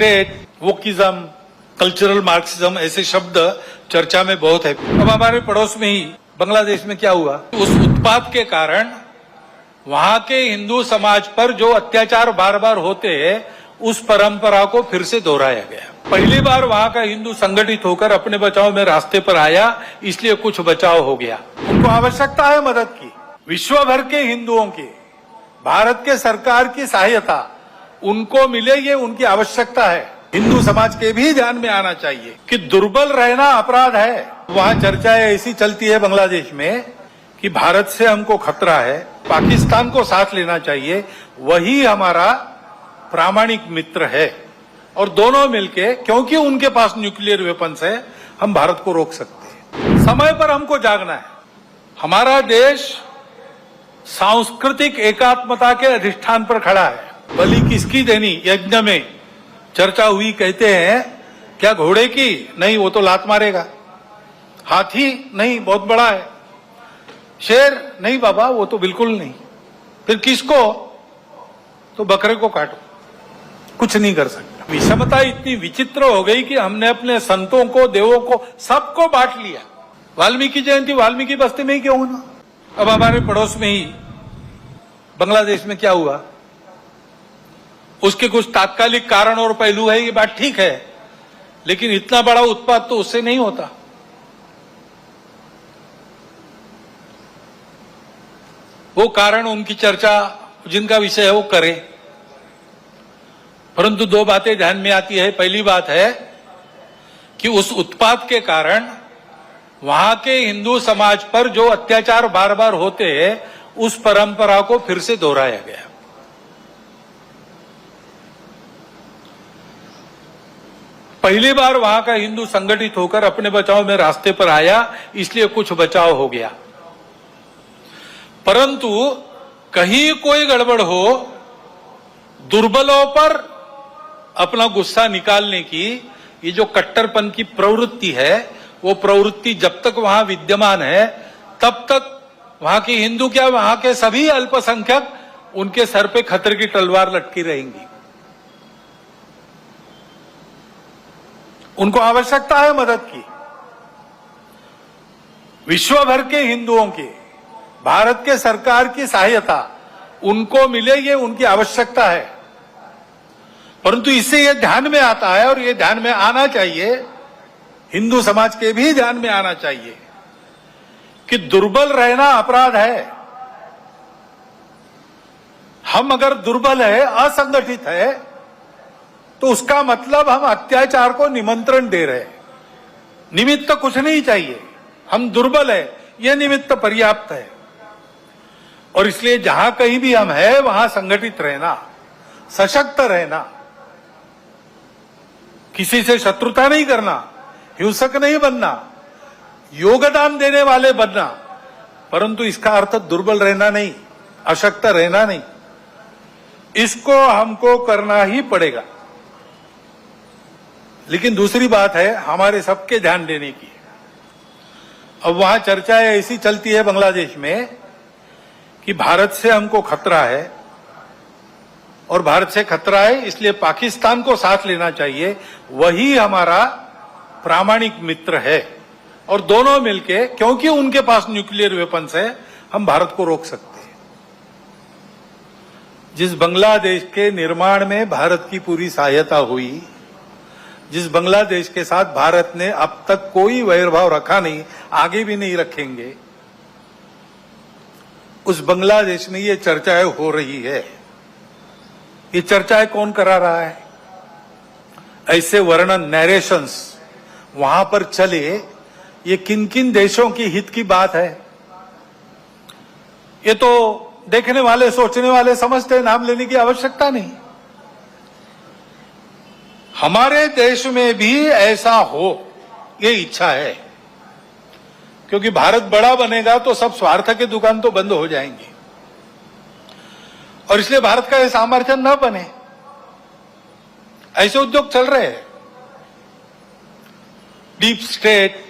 State, wokeism, cultural Marxism ऐसे शब्द चर्चा में बहुत है। अब हमारे पड़ोस में ही बांग्लादेश में क्या हुआ, उस उत्पात के कारण वहां के हिंदू समाज पर जो अत्याचार बार बार होते हैं उस परंपरा को फिर से दोहराया गया। पहली बार वहां का हिंदू संगठित होकर अपने बचाव में रास्ते पर आया, इसलिए कुछ बचाव हो गया। उनको आवश्यकता है मदद की। विश्व भर के हिंदुओं की भारत के सरकार की सहायता उनको मिले, ये उनकी आवश्यकता है। हिंदू समाज के भी ध्यान में आना चाहिए कि दुर्बल रहना अपराध है। वहां चर्चाएं ऐसी चलती है बांग्लादेश में कि भारत से हमको खतरा है, पाकिस्तान को साथ लेना चाहिए, वही हमारा प्रामाणिक मित्र है और दोनों मिलके, क्योंकि उनके पास न्यूक्लियर वेपन्स है, हम भारत को रोक सकते हैं। समय पर हमको जागना है। हमारा देश सांस्कृतिक एकात्मता के अधिष्ठान पर खड़ा है। बलि किसकी देनी यज्ञ में चर्चा हुई, कहते हैं क्या घोड़े की? नहीं, वो तो लात मारेगा। हाथी? नहीं, बहुत बड़ा है। शेर? नहीं बाबा, वो तो बिल्कुल नहीं। फिर किसको? तो बकरे को काटो। कुछ नहीं कर सकता। विषमता इतनी विचित्र हो गई कि हमने अपने संतों को, देवों को, सबको बांट लिया। वाल्मीकि जयंती वाल्मीकि बस्ती में ही क्यों ना? अब हमारे पड़ोस में ही बांग्लादेश में क्या हुआ, उसके कुछ तात्कालिक कारण और पहलू है, ये बात ठीक है, लेकिन इतना बड़ा उत्पात तो उससे नहीं होता। वो कारण, उनकी चर्चा जिनका विषय है वो करें, परंतु दो बातें ध्यान में आती है। पहली बात है कि उस उत्पात के कारण वहां के हिंदू समाज पर जो अत्याचार बार बार होते हैं उस परंपरा को फिर से दोहराया गया। पहली बार वहां का हिंदू संगठित होकर अपने बचाव में रास्ते पर आया, इसलिए कुछ बचाव हो गया। परंतु कहीं कोई गड़बड़ हो, दुर्बलों पर अपना गुस्सा निकालने की ये जो कट्टरपन की प्रवृत्ति है, वो प्रवृत्ति जब तक वहां विद्यमान है तब तक वहां की हिंदू क्या, वहां के सभी अल्पसंख्यक, उनके सर पे खतरे की तलवार लटकी रहेंगी। उनको आवश्यकता है मदद की। विश्व भर के हिंदुओं की भारत के सरकार की सहायता उनको मिले, ये उनकी आवश्यकता है। परंतु इससे ये ध्यान में आता है और ये ध्यान में आना चाहिए, हिंदू समाज के भी ध्यान में आना चाहिए कि दुर्बल रहना अपराध है। हम अगर दुर्बल है, असंगठित है, तो उसका मतलब हम अत्याचार को निमंत्रण दे रहे हैं। निमित्त कुछ नहीं चाहिए, हम दुर्बल है, यह निमित्त पर्याप्त है। और इसलिए जहां कहीं भी हम है वहां संगठित रहना, सशक्त रहना, किसी से शत्रुता नहीं करना, हिंसक नहीं बनना, योगदान देने वाले बनना, परंतु इसका अर्थ दुर्बल रहना नहीं, अशक्त रहना नहीं। इसको हमको करना ही पड़ेगा। लेकिन दूसरी बात है हमारे सबके ध्यान देने की। अब वहां चर्चाएं ऐसी चलती है बांग्लादेश में कि भारत से हमको खतरा है और भारत से खतरा है, इसलिए पाकिस्तान को साथ लेना चाहिए, वही हमारा प्रामाणिक मित्र है और दोनों मिलके, क्योंकि उनके पास न्यूक्लियर वेपन्स है, हम भारत को रोक सकते हैं। जिस बांग्लादेश के निर्माण में भारत की पूरी सहायता हुई, जिस बांग्लादेश के साथ भारत ने अब तक कोई वैरभाव रखा नहीं, आगे भी नहीं रखेंगे, उस बांग्लादेश में ये चर्चाएं हो रही है। ये चर्चाएं कौन करा रहा है? ऐसे वर्णन, नैरेशंस वहां पर चले, ये किन किन देशों की हित की बात है? ये तो देखने वाले, सोचने वाले समझते हैं, नाम लेने की आवश्यकता नहीं। हमारे देश में भी ऐसा हो, ये इच्छा है, क्योंकि भारत बड़ा बनेगा तो सब स्वार्थ के दुकान तो बंद हो जाएंगी और इसलिए भारत का ये सामर्थ्य न बने, ऐसे उद्योग चल रहे हैं। Deep state,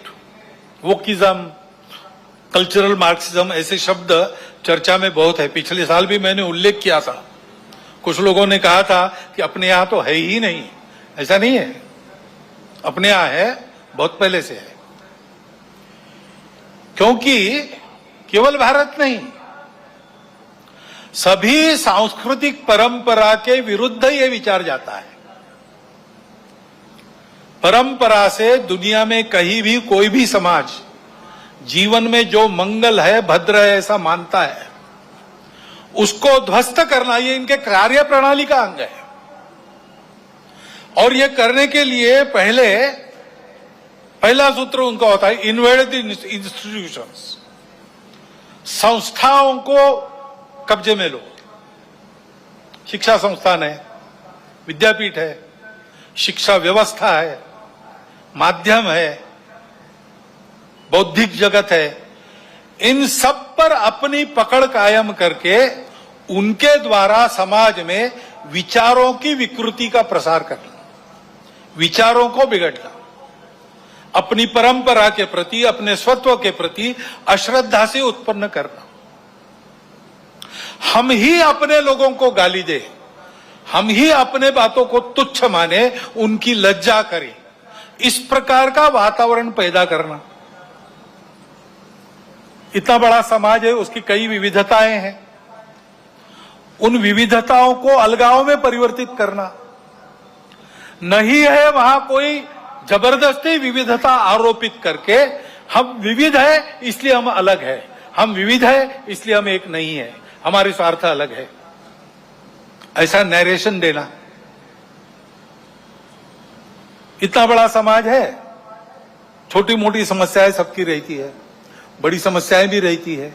wokeism, cultural Marxism ऐसे शब्द चर्चा में बहुत है। पिछले साल भी मैंने उल्लेख किया था। कुछ लोगों ने कहा था कि अपने यहां तो है ही नहीं, ऐसा नहीं है, अपने यहां है, बहुत पहले से है। क्योंकि केवल भारत नहीं, सभी सांस्कृतिक परंपरा के विरुद्ध ये विचार जाता है। परंपरा से दुनिया में कहीं भी कोई भी समाज जीवन में जो मंगल है, भद्र है, ऐसा मानता है, उसको ध्वस्त करना ये इनके कार्य प्रणाली का अंग है। और ये करने के लिए पहला सूत्र उनका होता है इन्वेड द इंस्टीट्यूशंस, संस्थाओं को कब्जे में लो। शिक्षा संस्थान है, विद्यापीठ है, शिक्षा व्यवस्था है, माध्यम है, बौद्धिक जगत है, इन सब पर अपनी पकड़ कायम करके उनके द्वारा समाज में विचारों की विकृति का प्रसार करना, विचारों को बिगड़ना, अपनी परंपरा के प्रति, अपने स्वत्व के प्रति अश्रद्धा से उत्पन्न करना। हम ही अपने लोगों को गाली दे, हम ही अपने बातों को तुच्छ माने, उनकी लज्जा करें, इस प्रकार का वातावरण पैदा करना। इतना बड़ा समाज है, उसकी कई विविधताएं हैं, उन विविधताओं को अलगाव में परिवर्तित करना नहीं है। वहां कोई जबरदस्ती विविधता आरोपित करके हम विविध है इसलिए हम अलग है, हम विविध है इसलिए हम एक नहीं है, हमारे स्वार्थ अलग है, ऐसा नैरेशन देना। इतना बड़ा समाज है, छोटी मोटी समस्याएं सबकी रहती है, बड़ी समस्याएं भी रहती है।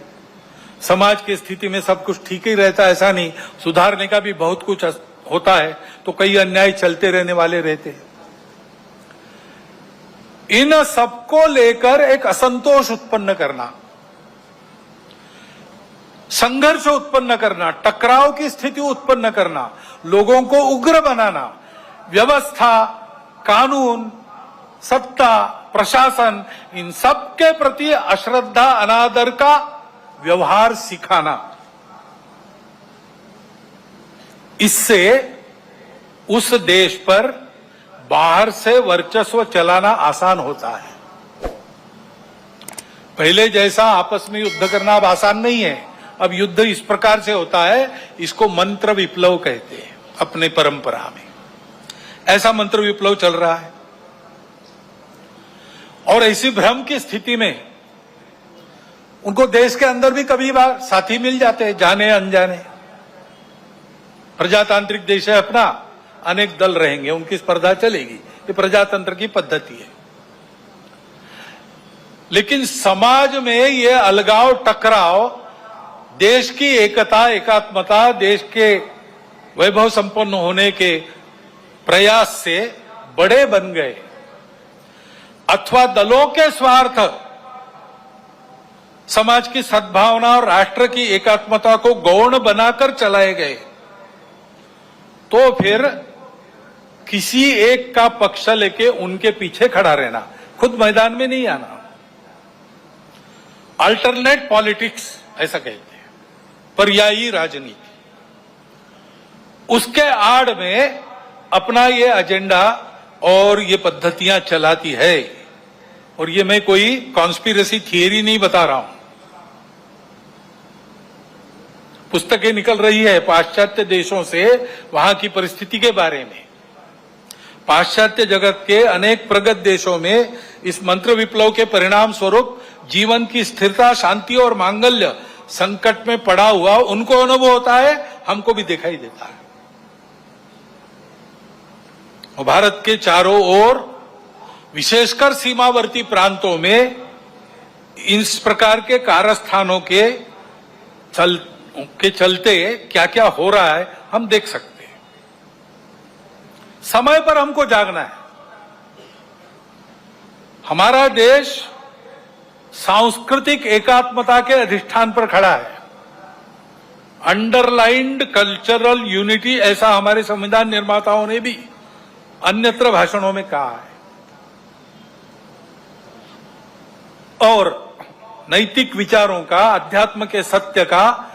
समाज की स्थिति में सब कुछ ठीक ही रहता है ऐसा नहीं, सुधारने का भी बहुत कुछ होता है, तो कई अन्याय चलते रहने वाले रहते हैं। इन सबको लेकर एक असंतोष उत्पन्न करना, संघर्ष उत्पन्न करना, टकराव की स्थिति उत्पन्न करना, लोगों को उग्र बनाना, व्यवस्था, कानून, सत्ता, प्रशासन, इन सब के प्रति अश्रद्धा, अनादर का व्यवहार सिखाना, इससे उस देश पर बाहर से वर्चस्व चलाना आसान होता है। पहले जैसा आपस में युद्ध करना अब आसान नहीं है। अब युद्ध इस प्रकार से होता है, इसको मंत्र विप्लव कहते हैं अपने परंपरा में। ऐसा मंत्र विप्लव चल रहा है और ऐसी भ्रम की स्थिति में उनको देश के अंदर भी कभी बार साथी मिल जाते हैं, जाने अनजाने। प्रजातांत्रिक देश है अपना, अनेक दल रहेंगे, उनकी स्पर्धा चलेगी, ये प्रजातंत्र की पद्धति है। लेकिन समाज में ये अलगाव, टकराव देश की एकता, एकात्मता, देश के वैभव संपन्न होने के प्रयास से बड़े बन गए, अथवा दलों के स्वार्थ समाज की सद्भावना और राष्ट्र की एकात्मता को गौण बनाकर चलाए गए, तो फिर किसी एक का पक्ष लेके उनके पीछे खड़ा रहना, खुद मैदान में नहीं आना। अल्टरनेट पॉलिटिक्स ऐसा कहते हैं, पर्यायी राजनीति। उसके आड़ में अपना ये एजेंडा और ये पद्धतियां चलाती है। और ये मैं कोई कॉन्स्पिरेसी थियरी नहीं बता रहा हूं, पुस्तकें निकल रही है पाश्चात्य देशों से वहां की परिस्थिति के बारे में। पाश्चात्य जगत के अनेक प्रगत देशों में इस मंत्र विप्लव के परिणाम स्वरूप जीवन की स्थिरता, शांति और मांगल्य संकट में पड़ा हुआ उनको अनुभव होता है, हमको भी दिखाई देता है। और भारत के चारों ओर, विशेषकर सीमावर्ती प्रांतों में इस प्रकार के कारस्थानों के चलते क्या क्या हो रहा है हम देख सकते हैं। समय पर हमको जागना है। हमारा देश सांस्कृतिक एकात्मता के अधिष्ठान पर खड़ा है। अंडरलाइंड कल्चरल यूनिटी, ऐसा हमारे संविधान निर्माताओं ने भी अन्यत्र भाषणों में कहा है। और नैतिक विचारों का, अध्यात्म के सत्य का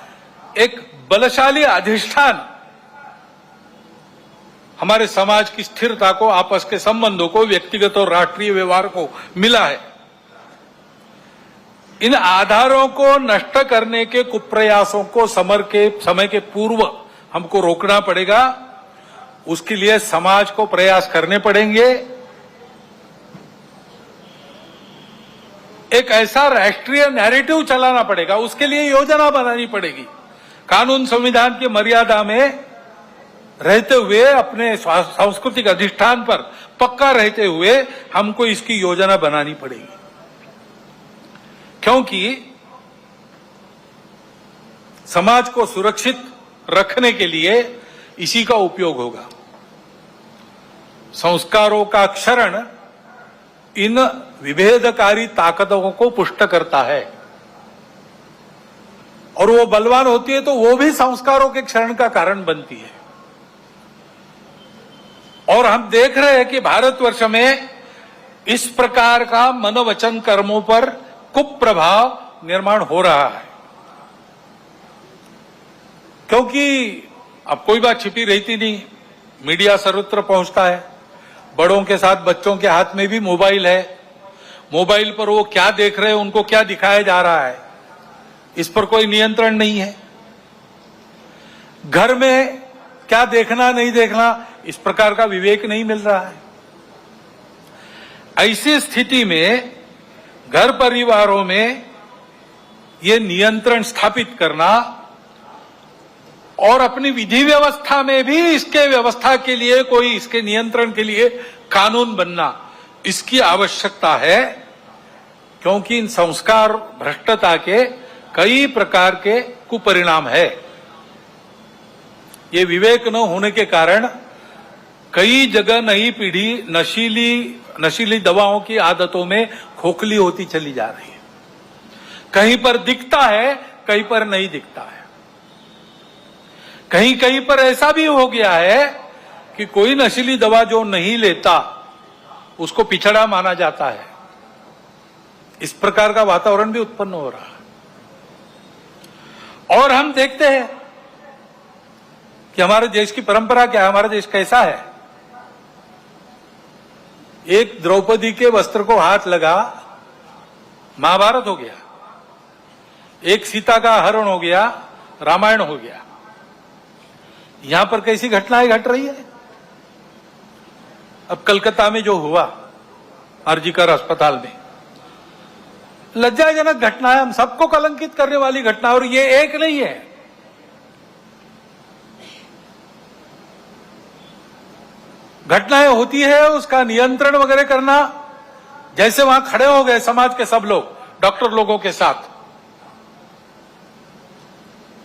एक बलशाली अधिष्ठान हमारे समाज की स्थिरता को, आपस के संबंधों को, व्यक्तिगत और राष्ट्रीय व्यवहार को मिला है। इन आधारों को नष्ट करने के कुप्रयासों को समय के पूर्व हमको रोकना पड़ेगा। उसके लिए समाज को प्रयास करने पड़ेंगे। एक ऐसा राष्ट्रीय नैरेटिव चलाना पड़ेगा, उसके लिए योजना बनानी पड़ेगी। कानून संविधान की मर्यादा में रहते हुए, अपने सांस्कृतिक अधिष्ठान पर पक्का रहते हुए हमको इसकी योजना बनानी पड़ेगी, क्योंकि समाज को सुरक्षित रखने के लिए इसी का उपयोग होगा। संस्कारों का क्षरण इन विभेदकारी ताकतों को पुष्ट करता है, और वो बलवान होती है तो वो भी संस्कारों के क्षरण का कारण बनती है। और हम देख रहे हैं कि भारतवर्ष में इस प्रकार का मनोवचन कर्मों पर कुप्रभाव निर्माण हो रहा है, क्योंकि अब कोई बात छिपी रहती नहीं, मीडिया सर्वत्र पहुंचता है। बड़ों के साथ बच्चों के हाथ में भी मोबाइल है। मोबाइल पर वो क्या देख रहे हैं, उनको क्या दिखाया जा रहा है, इस पर कोई नियंत्रण नहीं है। घर में क्या देखना नहीं देखना, इस प्रकार का विवेक नहीं मिल रहा है। ऐसी स्थिति में घर परिवारों में ये नियंत्रण स्थापित करना और अपनी विधि व्यवस्था में भी इसके व्यवस्था के लिए, कोई इसके नियंत्रण के लिए कानून बनना, इसकी आवश्यकता है। क्योंकि इन संस्कार भ्रष्टता के कई प्रकार के कुपरिणाम है। ये विवेक न होने के कारण कई जगह नई पीढ़ी नशीली दवाओं की आदतों में खोखली होती चली जा रही है। कहीं पर दिखता है, कहीं पर नहीं दिखता है। कहीं कहीं पर ऐसा भी हो गया है कि कोई नशीली दवा जो नहीं लेता उसको पिछड़ा माना जाता है। इस प्रकार का वातावरण भी उत्पन्न हो रहा है। और हम देखते हैं कि हमारे देश की परंपरा क्या है, हमारा देश कैसा है। एक द्रौपदी के वस्त्र को हाथ लगा, महाभारत हो गया। एक सीता का हरण हो गया, रामायण हो गया। यहां पर कैसी घटनाएं घट रही है। अब कलकत्ता में जो हुआ आरजीकर अस्पताल में, लज्जाजनक घटना है, हम सबको कलंकित करने वाली घटना। और ये एक नहीं है, घटनाएं होती है, उसका नियंत्रण वगैरह करना। जैसे वहां खड़े हो गए समाज के सब लोग डॉक्टर लोगों के साथ,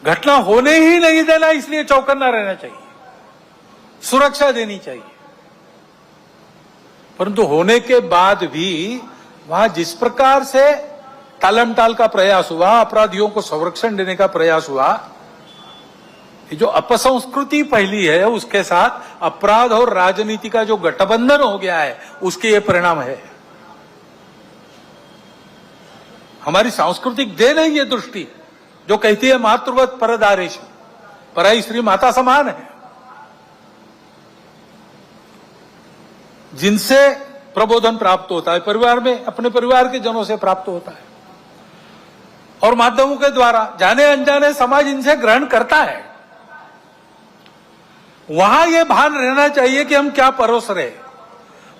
घटना होने ही नहीं देना, इसलिए चौकन्ना रहना चाहिए, सुरक्षा देनी चाहिए। परंतु होने के बाद भी वहां जिस प्रकार से टालमटाल का प्रयास हुआ, अपराधियों को संरक्षण देने का प्रयास हुआ, ये जो अपसंस्कृति फैली है, उसके साथ अपराध और राजनीति का जो गठबंधन हो गया है, उसके ये परिणाम है। हमारी सांस्कृतिक देन है ये दृष्टि जो कहती है मातृवत परदारेश, पराई स्त्री माता समान है। जिनसे प्रबोधन प्राप्त होता है परिवार में, अपने परिवार के जनों से प्राप्त होता है, और माध्यमों के द्वारा जाने अनजाने समाज इनसे ग्रहण करता है। वहां यह भान रहना चाहिए कि हम क्या परोस रहे।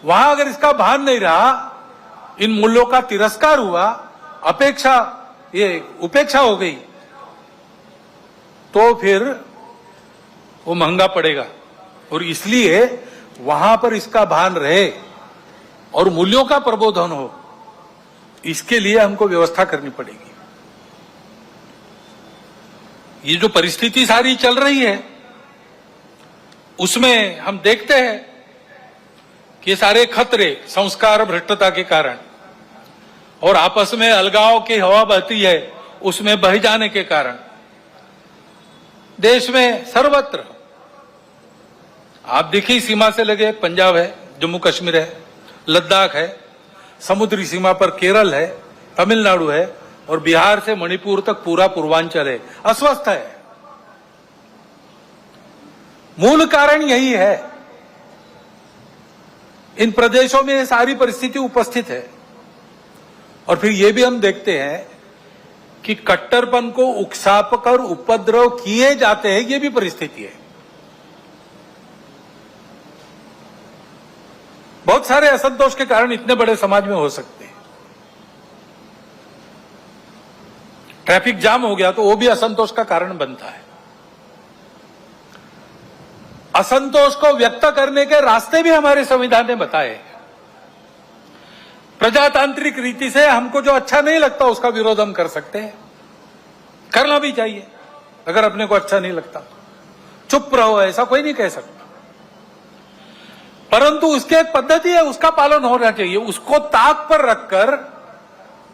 वहां अगर इसका भान नहीं रहा, इन मूल्यों का तिरस्कार हुआ, उपेक्षा हो गई, तो फिर वो महंगा पड़ेगा। और इसलिए वहां पर इसका भान रहे और मूल्यों का प्रबोधन हो, इसके लिए हमको व्यवस्था करनी पड़ेगी। ये जो परिस्थिति सारी चल रही है, उसमें हम देखते हैं कि ये सारे खतरे संस्कार भ्रष्टता के कारण और आपस में अलगाव की हवा बहती है, उसमें बह जाने के कारण देश में सर्वत्र आप देखिए, सीमा से लगे पंजाब है, जम्मू कश्मीर है, लद्दाख है, समुद्री सीमा पर केरल है, तमिलनाडु है, और बिहार से मणिपुर तक पूरा पूर्वांचल है, अस्वस्थ है। मूल कारण यही है इन प्रदेशों में ये सारी परिस्थिति उपस्थित है। और फिर ये भी हम देखते हैं कि कट्टरपन को उकसाकर उपद्रव किए जाते हैं, ये भी परिस्थिति है। बहुत सारे असंतोष के कारण इतने बड़े समाज में हो सकते हैं। ट्रैफिक जाम हो गया तो वो भी असंतोष का कारण बनता है। असंतोष को व्यक्त करने के रास्ते भी हमारे संविधान ने बताए हैं। प्रजातांत्रिक रीति से हमको जो अच्छा नहीं लगता उसका विरोध हम कर सकते हैं, करना भी चाहिए। अगर अपने को अच्छा नहीं लगता चुप रहो, ऐसा कोई नहीं कह सकता। परंतु उसकी एक पद्धति है, उसका पालन होना चाहिए। उसको ताक पर रखकर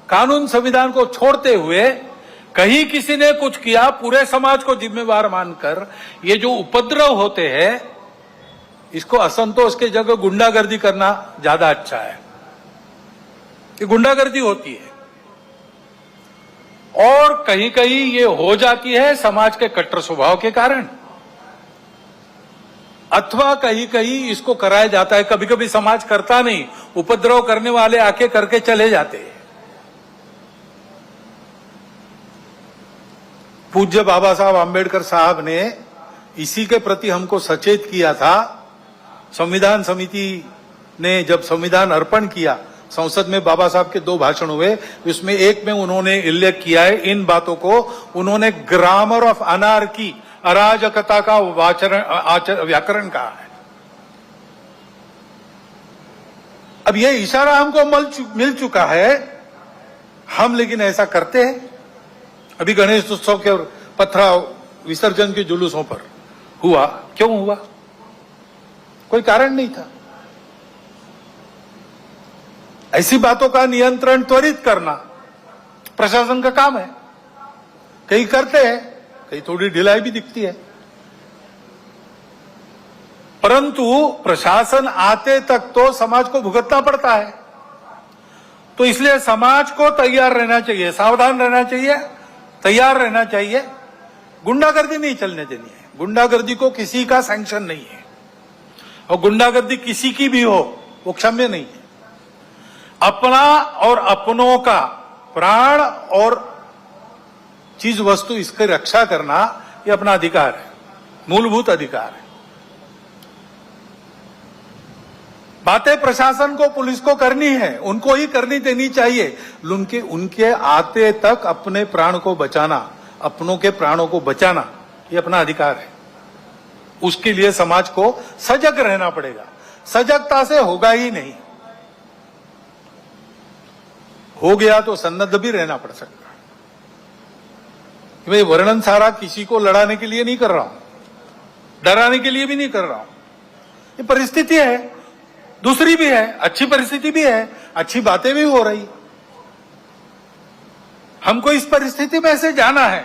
कानून संविधान को छोड़ते हुए कहीं किसी ने कुछ किया, पूरे समाज को जिम्मेवार मानकर ये जो उपद्रव होते हैं, इसको असंतोष के जगह गुंडागर्दी करना ज्यादा अच्छा है। कि गुंडागर्दी होती है और कहीं कहीं ये हो जाती है समाज के कट्टर स्वभाव के कारण, अथवा कहीं कहीं इसको कराया जाता है। कभी कभी समाज करता नहीं, उपद्रव करने वाले आके करके चले जाते हैं। पूज्य बाबा साहब आंबेडकर साहब ने इसी के प्रति हमको सचेत किया था। संविधान समिति ने जब संविधान अर्पण किया, संसद में बाबा साहब के 2 भाषण हुए, उसमें एक में उन्होंने उल्लेख किया है इन बातों को। उन्होंने ग्रामर ऑफ अनार्की, अराजकता का व्याकरण कहा है। अब ये इशारा हमको मिल चुका है, हम लेकिन ऐसा करते हैं। अभी गणेश उत्सव के पथराव विसर्जन के जुलूसों पर हुआ, क्यों हुआ? कोई कारण नहीं था। ऐसी बातों का नियंत्रण त्वरित करना प्रशासन का काम है। कहीं करते हैं, कहीं थोड़ी ढिलाई भी दिखती है, परंतु प्रशासन आते तक तो समाज को भुगतना पड़ता है। तो इसलिए समाज को तैयार रहना चाहिए, सावधान रहना चाहिए, तैयार रहना चाहिए। गुंडागर्दी नहीं चलने देनी है। गुंडागर्दी को किसी का सैंक्शन नहीं है, और गुंडागर्दी किसी की भी हो वो क्षम्य नहीं है। अपना और अपनों का प्राण और चीज वस्तु इसकी रक्षा करना ये अपना अधिकार है, मूलभूत अधिकार है। बातें प्रशासन को, पुलिस को करनी है, उनको ही करनी देनी चाहिए। उनके आते तक अपने प्राण को बचाना, अपनों के प्राणों को बचाना, ये अपना अधिकार है। उसके लिए समाज को सजग रहना पड़ेगा। सजगता से होगा ही नहीं, हो गया तो सन्नद्ध भी रहना पड़ सकता है। मैं वर्णन सारा किसी को लड़ाने के लिए नहीं कर रहा हूं, डराने के लिए भी नहीं कर रहा हूं। ये परिस्थिति है, दूसरी भी है, अच्छी परिस्थिति भी है, अच्छी बातें भी हो रही। हमको इस परिस्थिति में से जाना है,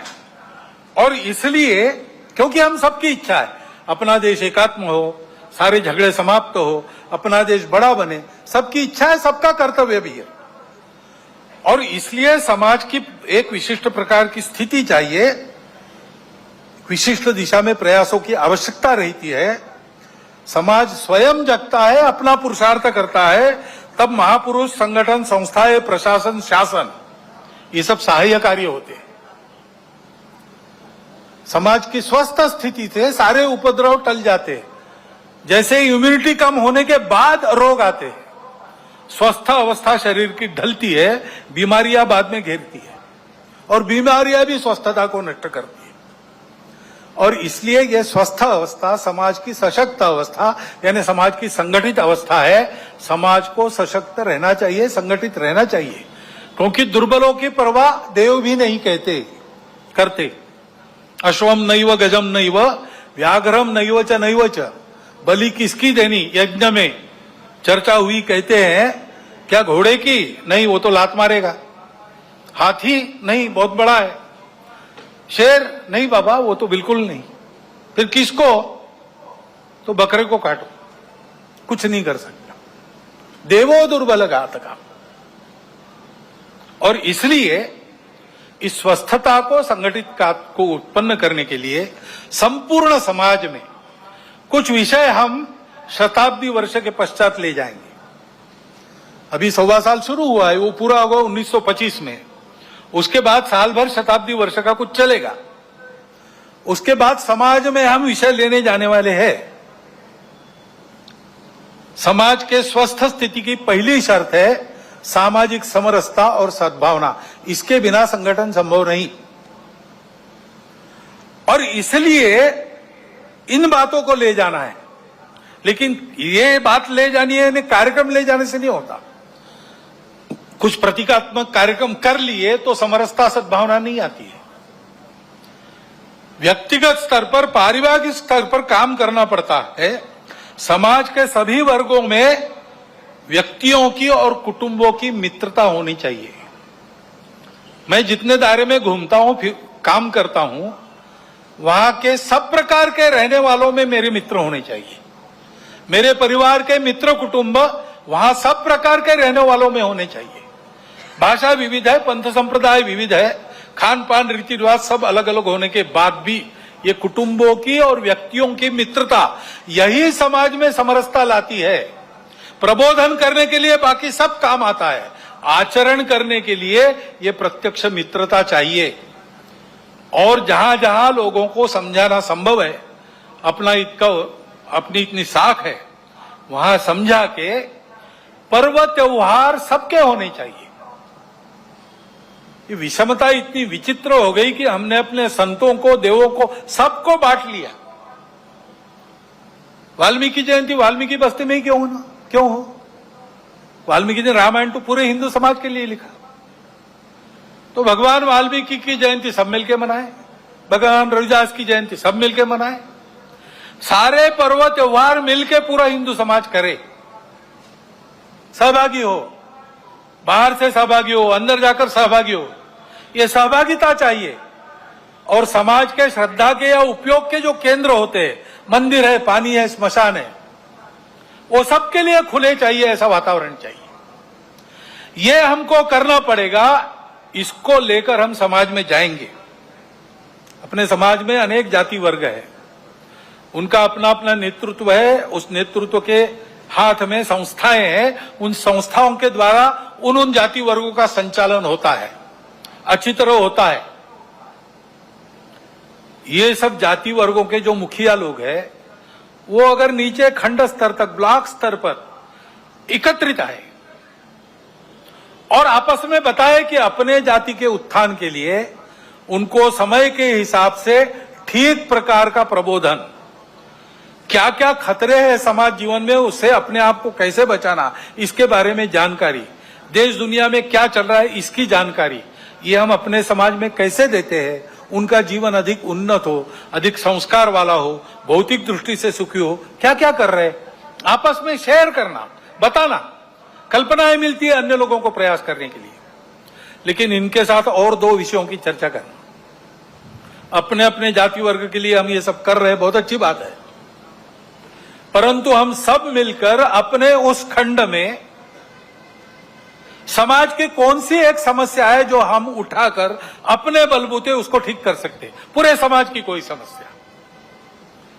और इसलिए क्योंकि हम सबकी इच्छा है अपना देश एकात्म हो, सारे झगड़े समाप्त हो, अपना देश बड़ा बने, सबकी इच्छा है, सबका कर्तव्य भी है। और इसलिए समाज की एक विशिष्ट प्रकार की स्थिति चाहिए, विशिष्ट दिशा में प्रयासों की आवश्यकता रहती है। समाज स्वयं जगता है, अपना पुरुषार्थ करता है, तब महापुरुष, संगठन, संस्थाएं, प्रशासन, शासन, ये सब सहाय्य कार्य होते हैं। समाज की स्वस्थ स्थिति से सारे उपद्रव टल जाते हैं। जैसे इम्यूनिटी कम होने के बाद रोग आते हैं, स्वस्थ अवस्था शरीर की ढलती है, बीमारियां बाद में घेरती है, और बीमारियां भी स्वस्थता को नष्ट करती है। और इसलिए यह स्वस्थ अवस्था समाज की सशक्त अवस्था, यानी समाज की संगठित अवस्था है। समाज को सशक्त रहना चाहिए, संगठित रहना चाहिए, क्योंकि दुर्बलों की परवाह देव भी नहीं करते। अश्वम नैव गजम नैव व्याघ्रम नैव च नैव च, बलि किसकी देनी यज्ञ में चर्चा हुई। कहते हैं क्या घोड़े की? नहीं, वो तो लात मारेगा। हाथी? नहीं, बहुत बड़ा है। शेर? नहीं बाबा, वो तो बिल्कुल नहीं। फिर किसको? तो बकरे को काटो, कुछ नहीं कर सकता। देवो दुर्बल घातका। और इसलिए इस स्वस्थता को, संगठित को उत्पन्न करने के लिए संपूर्ण समाज में कुछ विषय हम शताब्दी वर्ष के पश्चात ले जाएंगे। अभी 1.25 साल शुरू हुआ है, वो पूरा होगा 1925 में। उसके बाद साल भर शताब्दी वर्ष का कुछ चलेगा। उसके बाद समाज में हम विषय लेने जाने वाले हैं। समाज के स्वस्थ स्थिति की पहली शर्त है सामाजिक समरसता और सद्भावना। इसके बिना संगठन संभव नहीं। और इसलिए इन बातों को ले जाना है। लेकिन ये बात ले जानी है, कार्यक्रम ले जाने से नहीं होता। कुछ प्रतीकात्मक कार्यक्रम कर लिए तो समरसता सद्भावना नहीं आती है। व्यक्तिगत स्तर पर, पारिवारिक स्तर पर काम करना पड़ता है। समाज के सभी वर्गों में व्यक्तियों की और कुटुंबों की मित्रता होनी चाहिए। मैं जितने दायरे में घूमता हूं, फिर काम करता हूं, वहां के सब प्रकार के रहने वालों में मेरे मित्र होने चाहिए। मेरे परिवार के मित्र कुटुंब वहां सब प्रकार के रहने वालों में होने चाहिए। भाषा विविध है, पंथ संप्रदाय विविध है, खान पान रीति रिवाज सब अलग अलग होने के बाद भी ये कुटुंबों की और व्यक्तियों की मित्रता, यही समाज में समरसता लाती है। प्रबोधन करने के लिए बाकी सब काम आता है, आचरण करने के लिए ये प्रत्यक्ष मित्रता चाहिए। और जहां जहां लोगों को समझाना संभव है, अपनी इतनी साख है, वहां समझा के पर्व त्योहार सबके होने चाहिए। ये विषमता इतनी विचित्र हो गई कि हमने अपने संतों को, देवों को, सबको बांट लिया। वाल्मीकि जयंती वाल्मीकि बस्ती में ही क्यों हो? वाल्मीकि ने रामायण तो पूरे हिंदू समाज के लिए लिखा। तो भगवान वाल्मीकि की जयंती सब मिलके मनाए, भगवान रविदास की जयंती सब मिलके मनाए। सारे पर्व त्योहार मिलके पूरा हिंदू समाज करे, सहभागी हो, बाहर से सहभागी हो, अंदर जाकर सहभागी हो। ये सहभागिता चाहिए। और समाज के श्रद्धा के या उपयोग के जो केंद्र होते हैं, मंदिर है, पानी है, स्मशान है, वो सबके लिए खुले चाहिए, ऐसा वातावरण चाहिए। ये हमको करना पड़ेगा। इसको लेकर हम समाज में जाएंगे। अपने समाज में अनेक जाति वर्ग है, उनका अपना अपना नेतृत्व है। उस नेतृत्व के हाथ में संस्थाएं हैं, उन संस्थाओं के द्वारा उन जाति वर्गों का संचालन होता है, अच्छी तरह होता है। ये सब जाति वर्गों के जो मुखिया लोग हैं, वो अगर नीचे खंड स्तर तक, ब्लॉक स्तर पर एकत्रित आए और आपस में बताए कि अपने जाति के उत्थान के लिए उनको समय के हिसाब से ठीक प्रकार का प्रबोधन, क्या क्या खतरे हैं समाज जीवन में, उससे अपने आप को कैसे बचाना, इसके बारे में जानकारी, देश दुनिया में क्या चल रहा है इसकी जानकारी, ये हम अपने समाज में कैसे देते हैं, उनका जीवन अधिक उन्नत हो, अधिक संस्कार वाला हो, भौतिक दृष्टि से सुखी हो, क्या क्या कर रहे हैं, आपस में शेयर करना, बताना। कल्पनाएं मिलती है अन्य लोगों को प्रयास करने के लिए। लेकिन इनके साथ और दो विषयों की चर्चा करना। अपने अपने जाति वर्ग के लिए हम ये सब कर रहे हैं, बहुत अच्छी बात है, परंतु हम सब मिलकर अपने उस खंड में समाज की कौन सी एक समस्या है जो हम उठाकर अपने बलबूते उसको ठीक कर सकते हैं। पूरे समाज की कोई समस्या,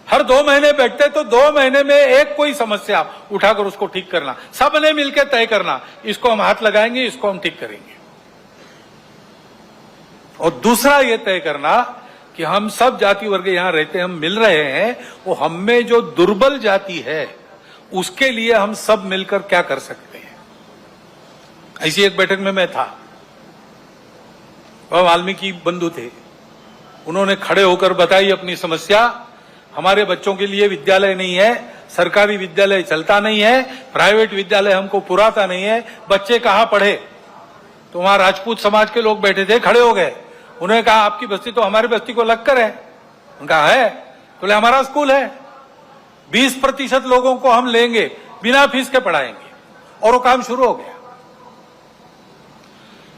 हर 2 महीने बैठते तो 2 महीने में एक कोई समस्या उठाकर उसको ठीक करना, सबने मिलकर तय करना, इसको हम हाथ लगाएंगे, इसको हम ठीक करेंगे। और दूसरा ये तय करना कि हम सब जाति वर्ग यहां रहते हैं, हम मिल रहे हैं, वो हम में जो दुर्बल जाति है उसके लिए हम सब मिलकर क्या कर सकते हैं। ऐसी एक बैठक में मैं था, वह वाल्मीकि बंधु थे, उन्होंने खड़े होकर बताई अपनी समस्या। हमारे बच्चों के लिए विद्यालय नहीं है, सरकारी विद्यालय चलता नहीं है, प्राइवेट विद्यालय हमको पुराता नहीं है, बच्चे कहां पढ़े। तो वहां राजपूत समाज के लोग बैठे थे, खड़े हो गए, उन्होंने कहा आपकी बस्ती तो हमारी बस्ती को लगकर है। उनका है, बोले हमारा स्कूल है, 20% लोगों को हम लेंगे, बिना फीस के पढ़ाएंगे। और वो काम शुरू हो गया।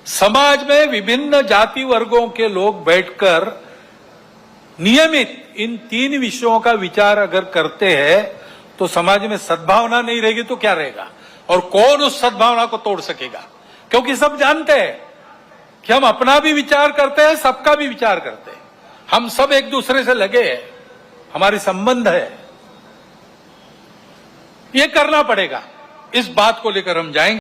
समाज में विभिन्न जाति वर्गों के लोग बैठकर नियमित इन 3 विषयों का विचार अगर करते हैं तो समाज में सद्भावना नहीं रहेगी तो क्या रहेगा, और कौन उस सद्भावना को तोड़ सकेगा। क्योंकि सब जानते हैं कि हम अपना भी विचार करते हैं, सबका भी विचार करते हैं, हम सब एक दूसरे से लगे हैं, हमारे संबंध है। ये करना पड़ेगा, इस बात को लेकर हम जाएंगे।